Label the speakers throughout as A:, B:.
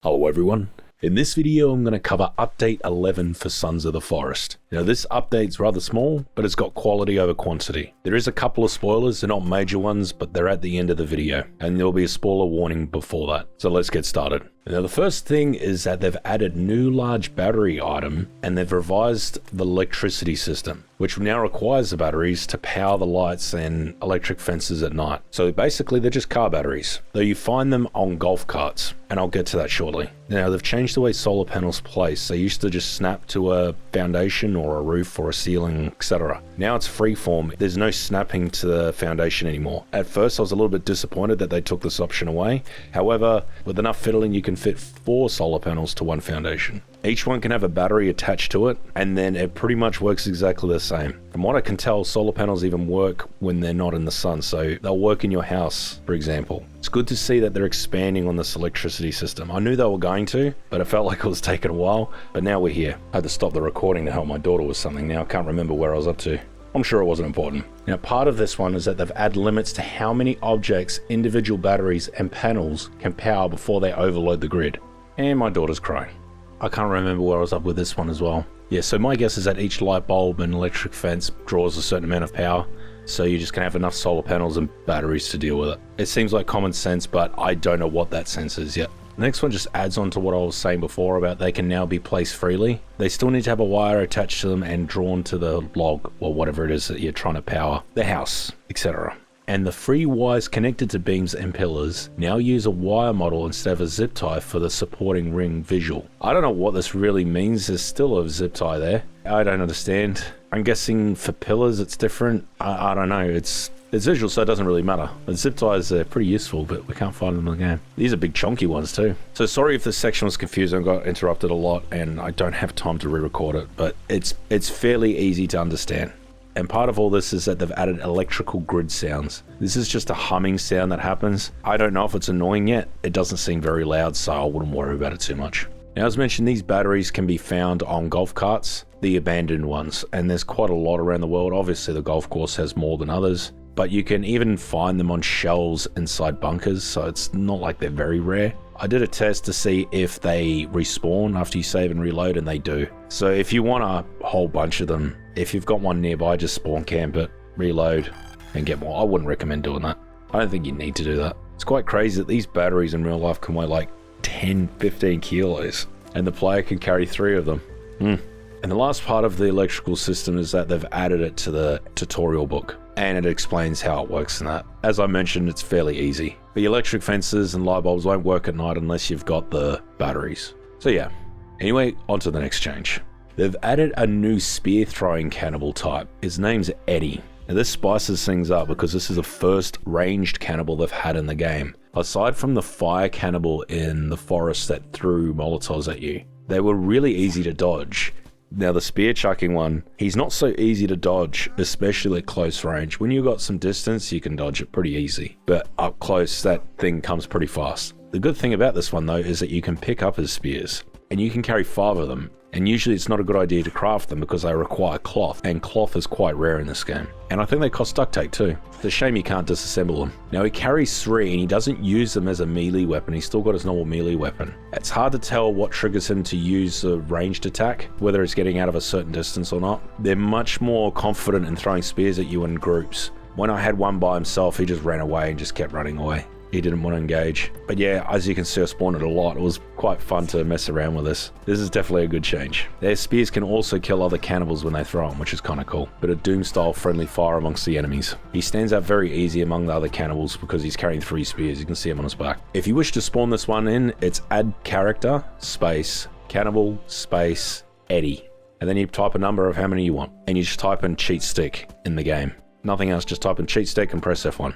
A: Hello everyone. In this video I'm going to cover update 11 for Sons of the Forest. Now this update's rather small, but it's got quality over quantity. There is a couple of spoilers, they're not major ones, but they're at the end of the video, and there'll be a spoiler warning before that. So let's get started. Now the first thing is that they've added new large battery item, and they've revised the electricity system, which now requires the batteries to power the lights and electric fences at night. So basically they're just car batteries, though you find them on golf carts, and I'll get to that shortly. Now they've changed the way solar panels place. They used to just snap to a foundation or a roof or a ceiling, etc. Now it's freeform. There's no snapping to the foundation anymore. At first I was a little bit disappointed that they took this option away. However, with enough fiddling you can fit 4 solar panels to one foundation. Each one can have a battery attached to it, and then it pretty much works exactly the same. From what I can tell, solar panels even work when they're not in the sun, so they'll work in your house, for example. It's good to see that they're expanding on this electricity system. I knew they were going to, but it felt like it was taking a while, but now we're here. I had to stop the recording to help my daughter with something. Now I can't remember where I was up to. I'm sure it wasn't important. Now part of this one is that they've added limits to how many objects, individual batteries and panels can power before they overload the grid. And my daughter's crying. I can't remember where I was up with this one as well. Yeah, so my guess is that each light bulb and electric fence draws a certain amount of power, so you're just gonna have enough solar panels and batteries to deal with it. It seems like common sense, but I don't know what that sense is yet. The next one just adds on to what I was saying before about they can now be placed freely. They still need to have a wire attached to them and drawn to the log or whatever it is that you're trying to power, the house, etc. And the free wires connected to beams and pillars now use a wire model instead of a zip tie for the supporting ring visual. I don't know what this really means. There's still a zip tie there. I don't understand. I'm guessing for pillars it's different. I don't know. It's visual, so it doesn't really matter. The zip ties are pretty useful, but we can't find them in the game. These are big chunky ones too. So sorry if this section was confusing. I got interrupted a lot and I don't have time to re-record it, but it's fairly easy to understand. And part of all this is that they've added electrical grid sounds. This is just a humming sound that happens. I don't know if it's annoying yet. It doesn't seem very loud, so I wouldn't worry about it too much. Now, as mentioned, these batteries can be found on golf carts, the abandoned ones, and there's quite a lot around the world. Obviously, the golf course has more than others, but you can even find them on shelves inside bunkers, so it's not like they're very rare. I did a test to see if they respawn after you save and reload, and they do. So if you want a whole bunch of them, if you've got one nearby, just spawn camp it, reload, and get more. I wouldn't recommend doing that. I don't think you need to do that. It's quite crazy that these batteries in real life can weigh like 10, 15 kilos, and the player can carry 3 of them. And the last part of the electrical system is that they've added it to the tutorial book, and it explains how it works in that. As I mentioned, it's fairly easy. The electric fences and light bulbs won't work at night unless you've got the batteries. So yeah, anyway, on to the next change. They've added a new spear throwing cannibal type. His name's Eddy. Now this spices things up because this is the first ranged cannibal they've had in the game. Aside from the fire cannibal in the forest that threw Molotovs at you, they were really easy to dodge. Now the spear chucking one, he's not so easy to dodge, especially at close range. When you've got some distance, you can dodge it pretty easy, but up close, that thing comes pretty fast. The good thing about this one though is that you can pick up his spears, and you can carry 5 of them. And usually it's not a good idea to craft them because they require cloth, and cloth is quite rare in this game. And I think they cost duct tape too. It's a shame you can't disassemble them. Now he carries 3 and he doesn't use them as a melee weapon, he's still got his normal melee weapon. It's hard to tell what triggers him to use a ranged attack, whether it's getting out of a certain distance or not. They're much more confident in throwing spears at you in groups. When I had one by himself, he just ran away and just kept running away. He didn't want to engage. But yeah, as you can see, I spawned it a lot. It was quite fun to mess around with this. This is definitely a good change. Their spears can also kill other cannibals when they throw them, which is kind of cool. Bit of Doom-style friendly fire amongst the enemies. He stands out very easy among the other cannibals because he's carrying 3 spears. You can see him on his back. If you wish to spawn this one in, it's add character, space, cannibal, space, Eddy. And then you type a number of how many you want. And you just type in cheat stick in the game. Nothing else, just type in cheat stick and press F1.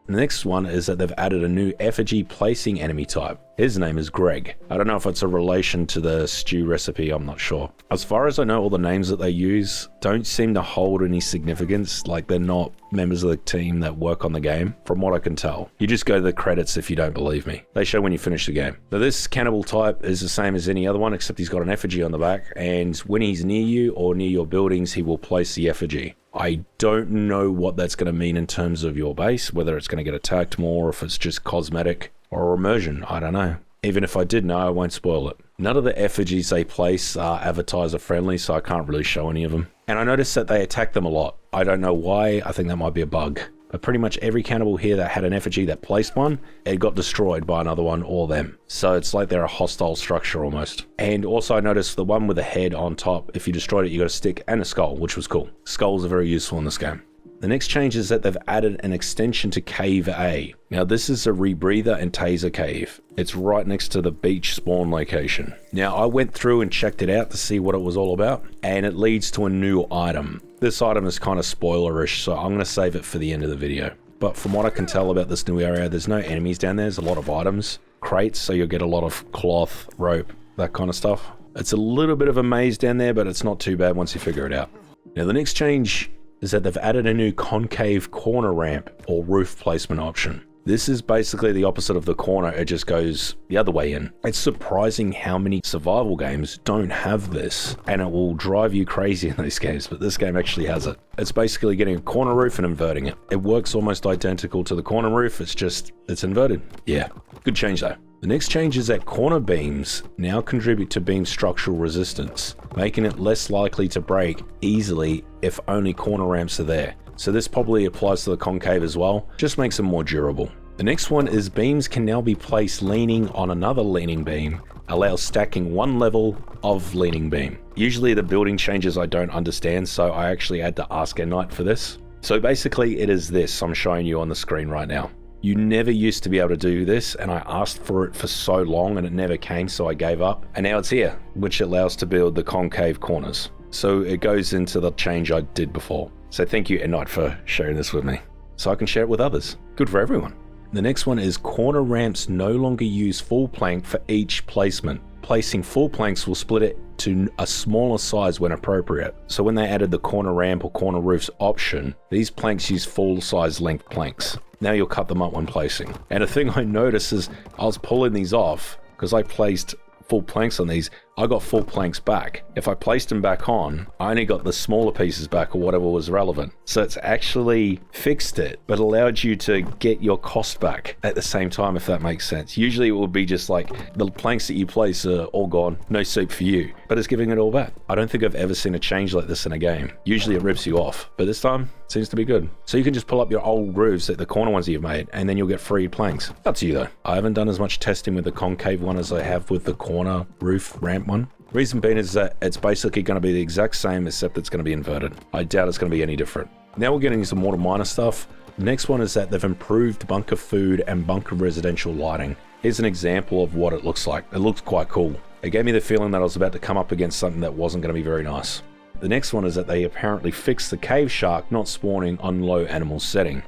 A: The next one is that they've added a new effigy placing enemy type. His name is Greg. I don't know if it's a relation to the stew recipe, I'm not sure. As far as I know, all the names that they use don't seem to hold any significance, like they're not members of the team that work on the game, from what I can tell. You just go to the credits if you don't believe me. They show when you finish the game. Now this cannibal type is the same as any other one, except he's got an effigy on the back, and when he's near you or near your buildings, he will place the effigy. I don't know what that's going to mean in terms of your base, whether it's going to get attacked more, if it's just cosmetic or immersion, I don't know. Even if I did know, I won't spoil it. None of the effigies they place are advertiser friendly, so I can't really show any of them. And I noticed that they attack them a lot. I don't know why, I think that might be a bug. But pretty much every cannibal here that had an effigy that placed one, it got destroyed by another one or them. So it's like they're a hostile structure almost. And also I noticed the one with the head on top, if you destroyed it, you got a stick and a skull, which was cool. Skulls are very useful in this game. The next change is that they've added an extension to Cave A. Now this is a rebreather and taser cave. It's right next to the beach spawn location. Now I went through and checked it out to see what it was all about, and it leads to a new item. This item is kind of spoilerish, so I'm going to save it for the end of the video. But from what I can tell about this new area, there's no enemies down there, there's a lot of items. Crates, so you'll get a lot of cloth, rope, that kind of stuff. It's a little bit of a maze down there, but it's not too bad once you figure it out. Now the next change is that they've added a new concave corner ramp or roof placement option. This is basically the opposite of the corner, it just goes the other way in. It's surprising how many survival games don't have this, and it will drive you crazy in these games, but this game actually has it. It's basically getting a corner roof and inverting it. It works almost identical to the corner roof, it's inverted. Yeah, good change though. The next change is that corner beams now contribute to beam structural resistance, making it less likely to break easily if only corner ramps are there. So this probably applies to the concave as well, just makes them more durable. The next one is beams can now be placed leaning on another leaning beam, allows stacking one level of leaning beam. Usually the building changes I don't understand, so I actually had to ask a knight for this. So basically it is this I'm showing you on the screen right now. You never used to be able to do this, and I asked for it for so long and it never came, so I gave up. And now it's here, which allows to build the concave corners. So it goes into the change I did before. So thank you, Eddy, for sharing this with me, so I can share it with others. Good for everyone. The next one is corner ramps no longer use full plank for each placement. Placing full planks will split it to a smaller size when appropriate. So when they added the corner ramp or corner roofs option, these planks use full size length planks. Now you'll cut them up when placing. And a thing I noticed is I was pulling these off because I placed full planks on these. I got full planks back. If I placed them back on, I only got the smaller pieces back or whatever was relevant. So it's actually fixed it, but allowed you to get your cost back at the same time, if that makes sense. Usually it would be just like the planks that you place are all gone, no soup for you, but it's giving it all back. I don't think I've ever seen a change like this in a game. Usually it rips you off, but this time it seems to be good. So you can just pull up your old roofs, the corner ones that you've made, and then you'll get free planks. Up to you though. I haven't done as much testing with the concave one as I have with the corner roof ramp one. Reason being is that it's basically going to be the exact same, except it's going to be inverted. I doubt it's going to be any different. Now we're getting some more minor stuff. The next one is that they've improved bunker food and bunker residential lighting. Here's an example of what it looks like. It looks quite cool. It gave me the feeling that I was about to come up against something that wasn't going to be very nice. The next one is that they apparently fixed the cave shark not spawning on low animal setting.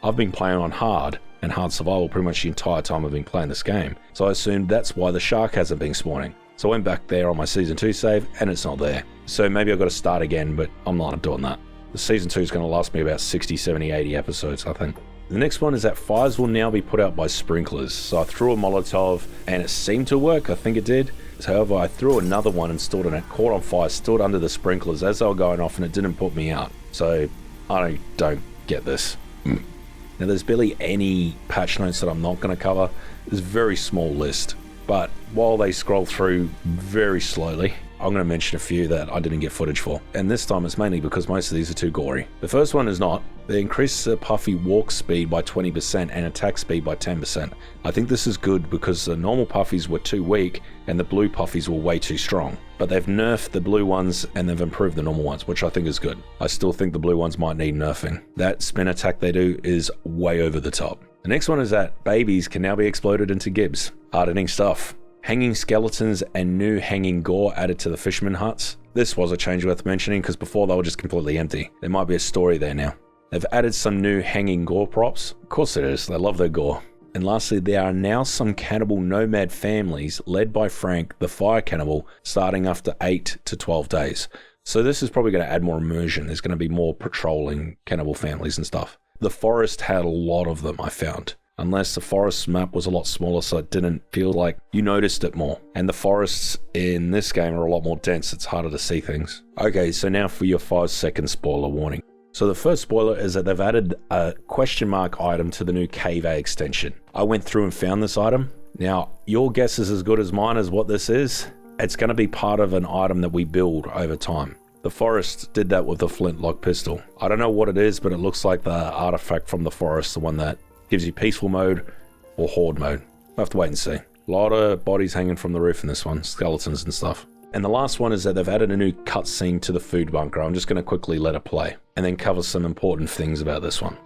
A: I've been playing on hard and hard survival pretty much the entire time I've been playing this game, so I assumed that's why the shark hasn't been spawning. So I went back there on my Season 2 save, and it's not there. So maybe I've got to start again, but I'm not doing that. The Season 2 is going to last me about 60, 70, 80 episodes, I think. The next one is that fires will now be put out by sprinklers. So I threw a Molotov, and it seemed to work, I think it did. However, I threw another one and stood on it, caught on fire, stood under the sprinklers as they were going off, and it didn't put me out. So I don't get this. Now there's barely any patch notes that I'm not going to cover. There's a very small list. But while they scroll through very slowly, I'm going to mention a few that I didn't get footage for. And this time it's mainly because most of these are too gory. The first one is not. They increased the puffy walk speed by 20% and attack speed by 10%. I think this is good because the normal puffies were too weak and the blue puffies were way too strong. But they've nerfed the blue ones and they've improved the normal ones, which I think is good. I still think the blue ones might need nerfing. That spin attack they do is way over the top. The next one is that babies can now be exploded into gibs. Hardening stuff. Hanging skeletons and new hanging gore added to the fisherman huts. This was a change worth mentioning because before they were just completely empty. There might be a story there now. They've added some new hanging gore props. Of course it is, they love their gore. And lastly, there are now some cannibal nomad families led by Frank, the fire cannibal, starting after 8 to 12 days. So this is probably going to add more immersion. There's going to be more patrolling cannibal families and stuff. The forest had a lot of them, I found. Unless the forest map was a lot smaller, so it didn't feel like you noticed it more. And the forests in this game are a lot more dense, it's harder to see things. Okay, so now for your 5-second spoiler warning. So the first spoiler is that they've added a question mark item to the new Cave A extension. I went through and found this item. Now, your guess is as good as mine as what this is. It's going to be part of an item that we build over time. The forest did that with the flintlock pistol. I don't know what it is, but it looks like the artifact from the forest, the one that gives you peaceful mode or horde mode. We'll have to wait and see. A lot of bodies hanging from the roof in this one, skeletons and stuff. And the last one is that they've added a new cutscene to the food bunker. I'm just going to quickly let it play and then cover some important things about this one.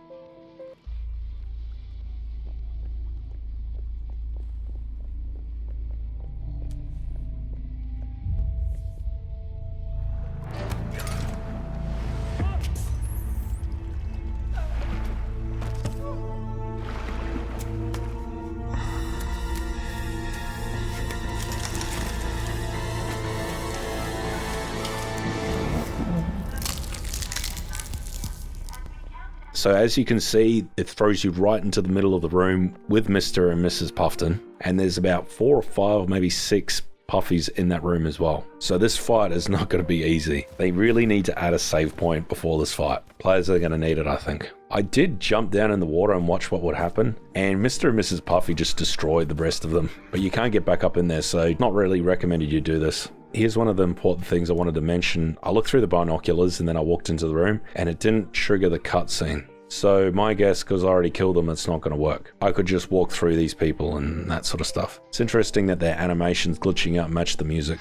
A: So as you can see, it throws you right into the middle of the room with Mr. and Mrs. Puffton. And there's about 4 or 5, maybe 6 puffies in that room as well. So this fight is not going to be easy. They really need to add a save point before this fight. Players are going to need it, I think. I did jump down in the water and watch what would happen. And Mr. and Mrs. Puffy just destroyed the rest of them. But you can't get back up in there, so not really recommended you do this. Here's one of the important things I wanted to mention. I looked through the binoculars and then I walked into the room and it didn't trigger the cutscene. So my guess, because I already killed them, it's not going to work. I could just walk through these people and that sort of stuff. It's interesting that their animations glitching out match the music.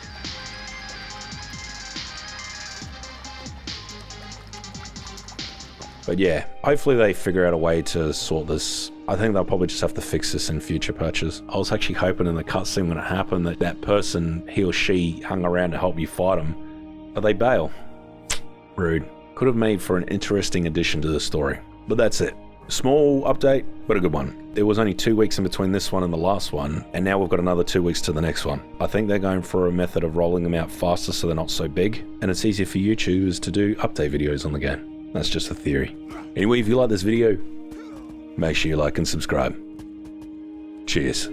A: But yeah, hopefully they figure out a way to sort this. I think they'll probably just have to fix this in future patches. I was actually hoping in the cutscene when it happened that that person, he or she, hung around to help you fight them, but they bail. Rude. Could have made for an interesting addition to the story. But that's it. Small update, but a good one. There was only 2 weeks in between this one and the last one, and now we've got another 2 weeks to the next one. I think they're going for a method of rolling them out faster so they're not so big, and it's easier for YouTubers to do update videos on the game. That's just a theory. Anyway, if you like this video, make sure you like and subscribe. Cheers.